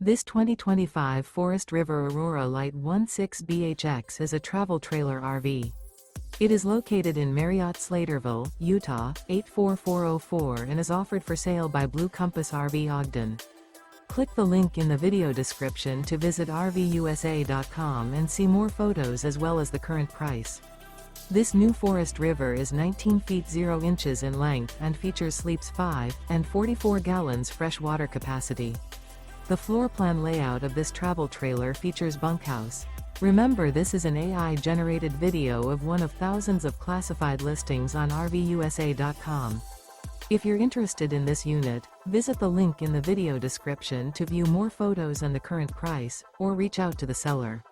This 2025 Forest River Aurora Light 16BHX is a travel trailer RV. It is located in Marriott-Slaterville, Utah, 84404 and is offered for sale by Blue Compass RV Ogden. Click the link in the video description to visit RVUSA.com and see more photos as well as the current price. This new Forest River is 19 feet 0 inches in length and features sleeps 5 and 44 gallons fresh water capacity. The floor plan layout of this travel trailer features bunkhouse. Remember, this is an AI-generated video of one of thousands of classified listings on RVUSA.com. If you're interested in this unit, visit the link in the video description to view more photos and the current price, or reach out to the seller.